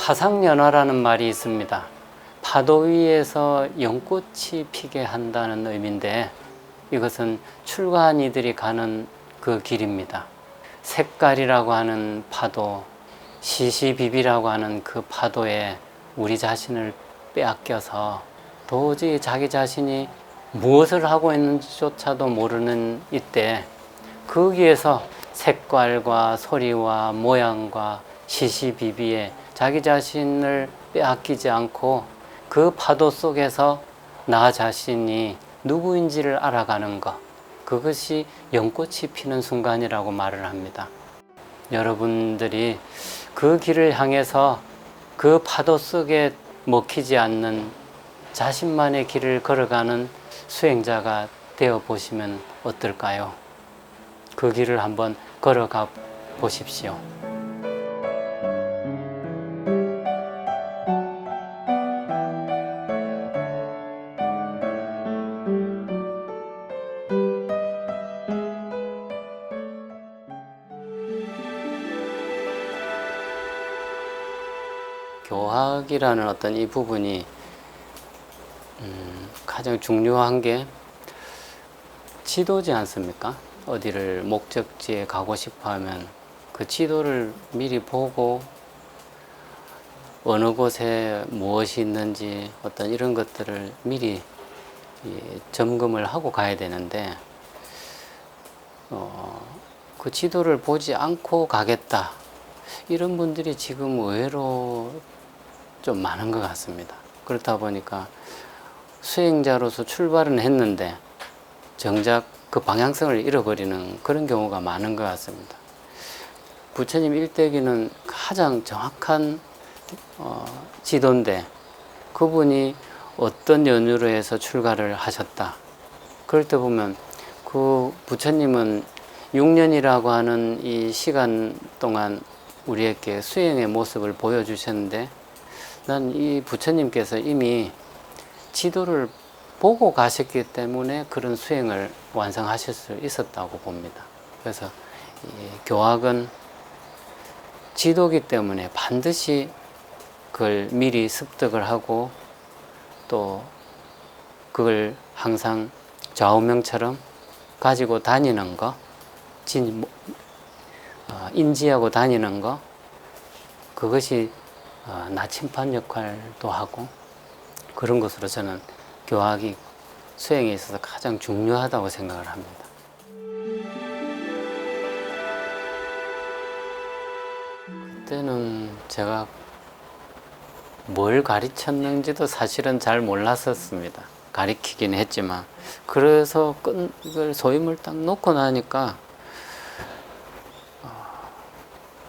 화상연화라는 말이 있습니다. 파도 위에서 연꽃이 피게 한다는 의미인데 이것은 출가한 이들이 가는 그 길입니다. 색깔이라고 하는 파도, 시시비비라고 하는 그 파도에 우리 자신을 빼앗겨서 도저히 자기 자신이 무엇을 하고 있는지조차도 모르는 이때 거기에서 색깔과 소리와 모양과 시시비비에 자기 자신을 빼앗기지 않고 그 파도 속에서 나 자신이 누구인지를 알아가는 것, 그것이 연꽃이 피는 순간이라고 말을 합니다. 여러분들이 그 길을 향해서 그 파도 속에 먹히지 않는 자신만의 길을 걸어가는 수행자가 되어 보시면 어떨까요? 그 길을 한번 걸어가 보십시오. 교학이라는 어떤 이 부분이 가장 중요한 게 지도지 않습니까? 어디를 목적지에 가고 싶어 하면 그 지도를 미리 보고 어느 곳에 무엇이 있는지 어떤 이런 것들을 미리 점검을 하고 가야 되는데 그 지도를 보지 않고 가겠다 이런 분들이 지금 의외로 좀 많은 것 같습니다. 그렇다 보니까 수행자로서 출발은 했는데 정작 그 방향성을 잃어버리는 그런 경우가 많은 것 같습니다. 부처님 일대기는 가장 정확한 지도인데 그분이 어떤 연유로 해서 출가를 하셨다. 그럴 때 보면 그 부처님은 6년이라고 하는 이 시간 동안 우리에게 수행의 모습을 보여주셨는데 난 이 부처님께서 이미 지도를 보고 가셨기 때문에 그런 수행을 완성하실 수 있었다고 봅니다. 그래서 이 교학은 지도기 때문에 반드시 그걸 미리 습득을 하고 또 그걸 항상 좌우명처럼 가지고 다니는 거, 인지하고 다니는 거, 그것이 나침반 역할도 하고 그런 것으로 저는 교학이 수행에 있어서 가장 중요하다고 생각을 합니다. 그때는 제가 뭘 가르쳤는지도 사실은 잘 몰랐었습니다. 가르치긴 했지만 그래서 이걸 소임을 딱 놓고 나니까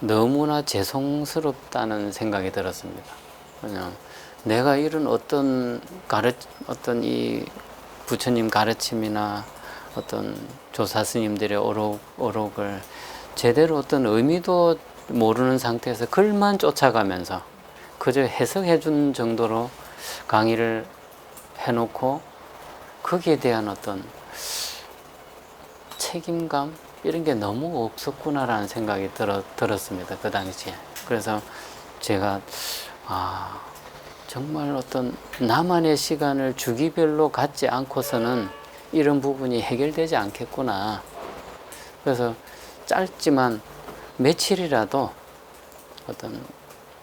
너무나 죄송스럽다는 생각이 들었습니다. 그냥 내가 이런 어떤 이 부처님 가르침이나 어떤 조사 스님들의 어록을 제대로 어떤 의미도 모르는 상태에서 글만 쫓아가면서 그저 해석해 준 정도로 강의를 해놓고 거기에 대한 어떤 책임감 이런 게 너무 없었구나라는 생각이 들었습니다. 그 당시에. 그래서 제가 정말 어떤 나만의 시간을 주기별로 갖지 않고서는 이런 부분이 해결되지 않겠구나. 그래서 짧지만 며칠이라도 어떤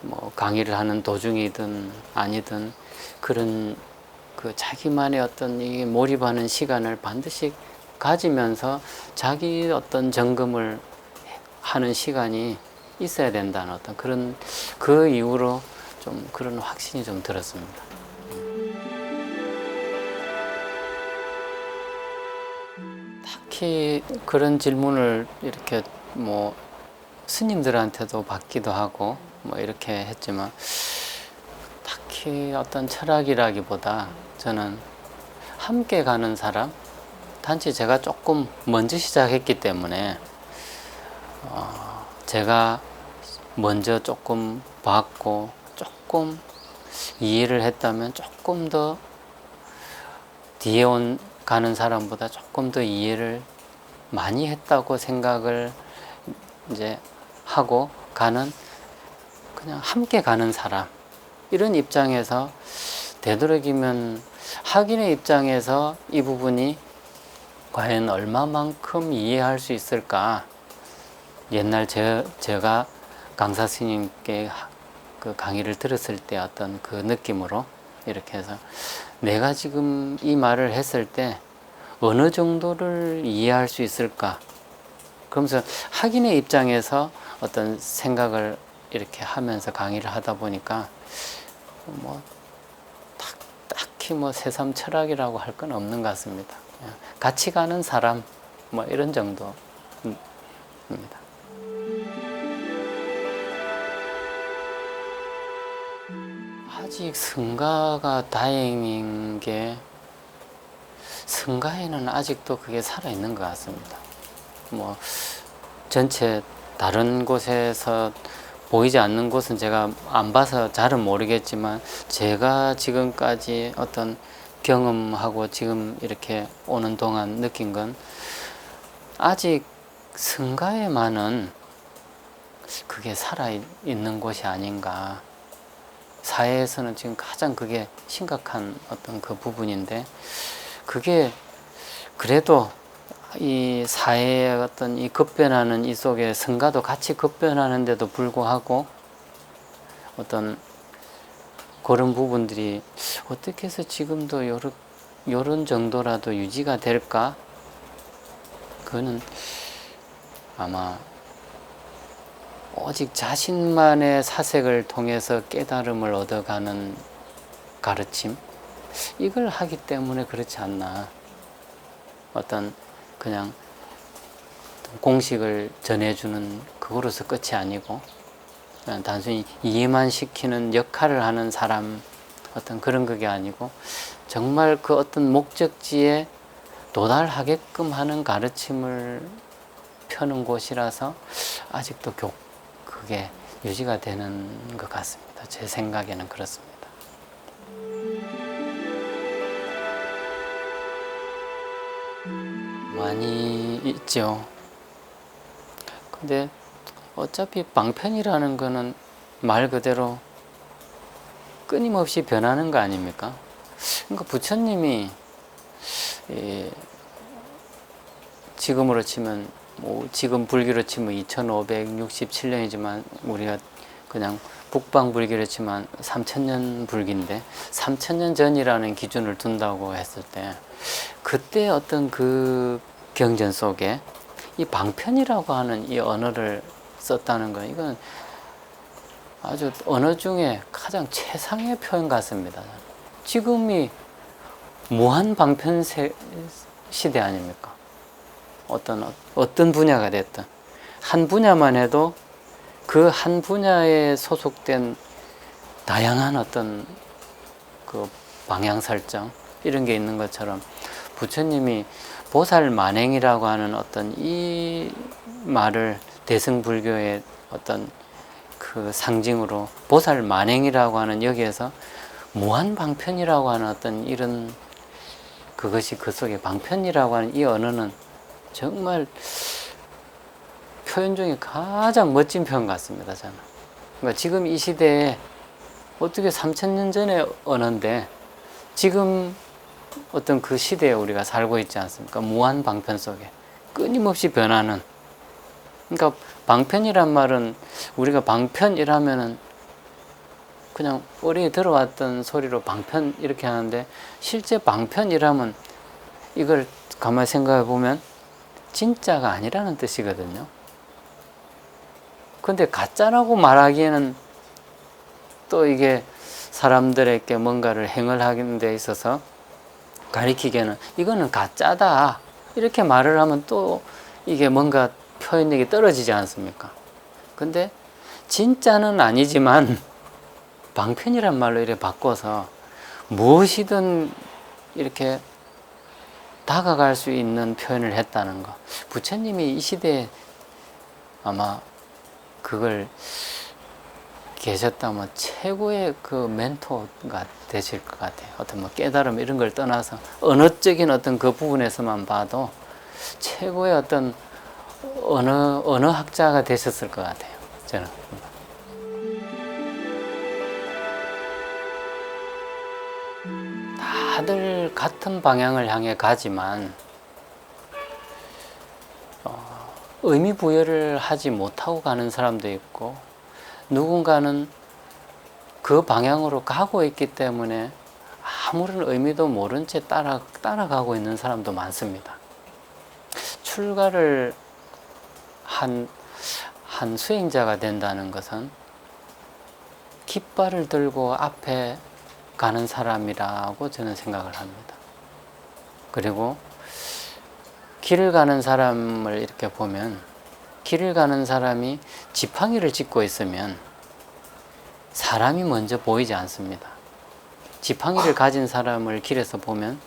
뭐 강의를 하는 도중이든 아니든 그런 그 자기만의 어떤 이 몰입하는 시간을 반드시 가지면서 자기 어떤 점검을 하는 시간이 있어야 된다는 어떤 그런 그 이후로 좀 그런 확신이 좀 들었습니다. 딱히 그런 질문을 이렇게 뭐 스님들한테도 받기도 하고 뭐 이렇게 했지만 딱히 어떤 철학이라기보다 저는 함께 가는 사람, 단지 제가 조금 먼저 시작했기 때문에 제가 먼저 조금 봤고 조금 이해를 했다면 조금 더 뒤에 가는 사람보다 조금 더 이해를 많이 했다고 생각을 이제 하고 가는 그냥 함께 가는 사람, 이런 입장에서 되도록이면 학인의 입장에서 이 부분이 과연 얼마만큼 이해할 수 있을까. 옛날 제가 강사 스님께 그 강의를 들었을 때 어떤 그 느낌으로 이렇게 해서 내가 지금 이 말을 했을 때 어느 정도를 이해할 수 있을까. 그러면서 학인의 입장에서 어떤 생각을 이렇게 하면서 강의를 하다 보니까 뭐 딱히 뭐 새삼 철학이라고 할 건 없는 것 같습니다. 그냥 같이 가는 사람 뭐 이런 정도입니다. 아직 성가가 다행인 게 성가에는 아직도 그게 살아있는 것 같습니다. 뭐 전체 다른 곳에서 보이지 않는 곳은 제가 안 봐서 잘은 모르겠지만 제가 지금까지 어떤 경험하고 지금 이렇게 오는 동안 느낀 건 아직 성가에만은 그게 살아있는 곳이 아닌가. 사회에서는 지금 가장 그게 심각한 어떤 그 부분인데, 그게 그래도 이 사회의 어떤 이 급변하는 이 속에 성가도 같이 급변하는데도 불구하고 어떤 그런 부분들이 어떻게 해서 지금도 요런 정도라도 유지가 될까? 그거는 아마 오직 자신만의 사색을 통해서 깨달음을 얻어가는 가르침, 이걸 하기 때문에 그렇지 않나. 어떤 그냥 공식을 전해주는 그거로서 끝이 아니고 그냥 단순히 이해만 시키는 역할을 하는 사람, 어떤 그런 그게 아니고 정말 그 어떤 목적지에 도달하게끔 하는 가르침을 펴는 곳이라서 아직도 그게 유지가 되는 것 같습니다. 제 생각에는 그렇습니다. 많이 있죠. 근데 어차피 방편이라는 거는 말 그대로 끊임없이 변하는 거 아닙니까? 그러니까 부처님이 지금으로 치면 지금 불교로 치면 2567년이지만 우리가 그냥 북방 불교로 치면 3000년 불교인데 3000년 전이라는 기준을 둔다고 했을 때 그때 어떤 그 경전 속에 이 방편이라고 하는 이 언어를 썼다는 건 이건 아주 언어 중에 가장 최상의 표현 같습니다. 지금이 무한 방편 시대 아닙니까? 어떤 분야가 됐든 한 분야만 해도 그 한 분야에 소속된 다양한 어떤 그 방향 설정 이런 게 있는 것처럼 부처님이 보살 만행이라고 하는 어떤 이 말을 대승불교의 어떤 그 상징으로 보살 만행이라고 하는 여기에서 무한방편이라고 하는 어떤 이런 그것이 그 속에 방편이라고 하는 이 언어는 정말 표현 중에 가장 멋진 표현 같습니다. 저는. 그러니까 지금 이 시대에 어떻게 3000년 전의 언어인데 지금 어떤 그 시대에 우리가 살고 있지 않습니까? 무한 방편 속에 끊임없이 변하는. 그러니까 방편이란 말은 우리가 방편이라면은 그냥 머리에 들어왔던 소리로 방편 이렇게 하는데 실제 방편이라면 이걸 가만히 생각해 보면 진짜가 아니라는 뜻이거든요. 근데 가짜라고 말하기에는 또 이게 사람들에게 뭔가를 행을 하는 데 있어서 가리키기에는 이거는 가짜다 이렇게 말을 하면 또 이게 뭔가 표현력이 떨어지지 않습니까? 근데 진짜는 아니지만 방편이란 말로 이렇게 바꿔서 무엇이든 이렇게 다가갈 수 있는 표현을 했다는 거. 부처님이 이 시대에 아마 그걸 계셨다면 최고의 그 멘토가 되실 것 같아요. 어떤 뭐 깨달음 이런 걸 떠나서 언어적인 어떤 그 부분에서만 봐도 최고의 어떤 언어학자가 되셨을 것 같아요. 저는. 늘 같은 방향을 향해 가지만 의미 부여를 하지 못하고 가는 사람도 있고, 누군가는 그 방향으로 가고 있기 때문에 아무런 의미도 모른 채 따라가고 있는 사람도 많습니다. 출가를 한 수행자가 된다는 것은 깃발을 들고 앞에 가는 사람이라고 저는 생각을 합니다. 그리고 길을 가는 사람을 이렇게 보면, 길을 가는 사람이 지팡이를 짚고 있으면 사람이 먼저 보이지 않습니다. 지팡이를 가진 사람을 길에서 보면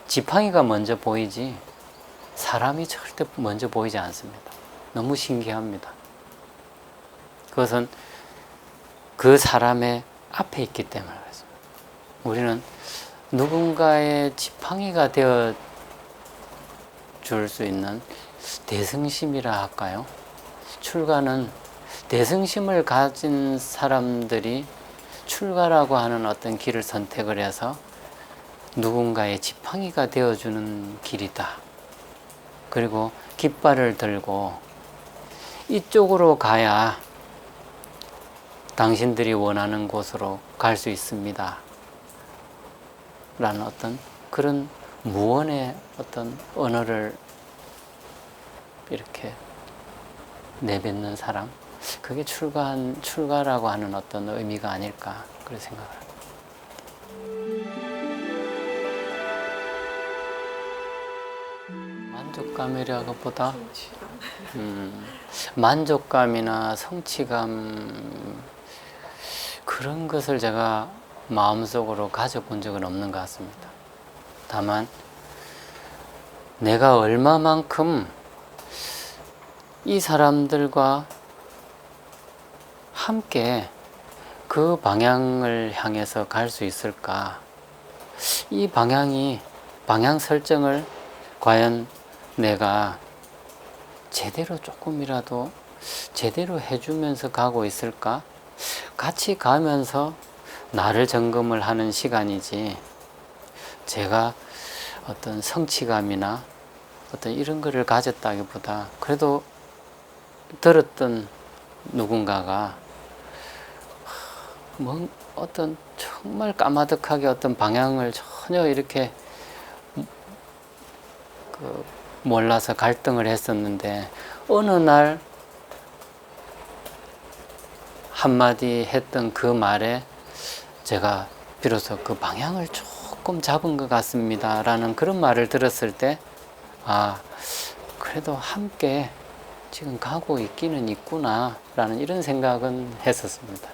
지팡이가 먼저 보이지 사람이 절대 먼저 보이지 않습니다. 너무 신기합니다. 그것은 그 사람의 앞에 있기 때문에 그렇습니다. 우리는 누군가의 지팡이가 되어 줄 수 있는 대승심이라 할까요? 출가는 대승심을 가진 사람들이 출가라고 하는 어떤 길을 선택을 해서 누군가의 지팡이가 되어주는 길이다. 그리고 깃발을 들고 이쪽으로 가야 당신들이 원하는 곳으로 갈 수 있습니다. 라는 어떤 그런 무언의 어떤 언어를 이렇게 내뱉는 사람, 그게 출가라고 하는 어떤 의미가 아닐까 그렇게 생각을 합니다. 만족감이라고 보다 만족감이나 성취감, 그런 것을 제가 마음속으로 가져본 적은 없는 것 같습니다. 다만 내가 얼마만큼 이 사람들과 함께 그 방향을 향해서 갈 수 있을까? 이 방향 설정을 과연 내가 제대로 조금이라도 제대로 해주면서 가고 있을까? 같이 가면서 나를 점검을 하는 시간이지, 제가 어떤 성취감이나 어떤 이런 거를 가졌다기보다 그래도 들었던 누군가가 뭐 어떤 정말 까마득하게 어떤 방향을 전혀 이렇게 몰라서 갈등을 했었는데, 어느 날 한마디 했던 그 말에 제가 비로소 그 방향을 조금 잡은 것 같습니다 라는 그런 말을 들었을 때, 아, 그래도 함께 지금 가고 있기는 있구나 라는 이런 생각은 했었습니다.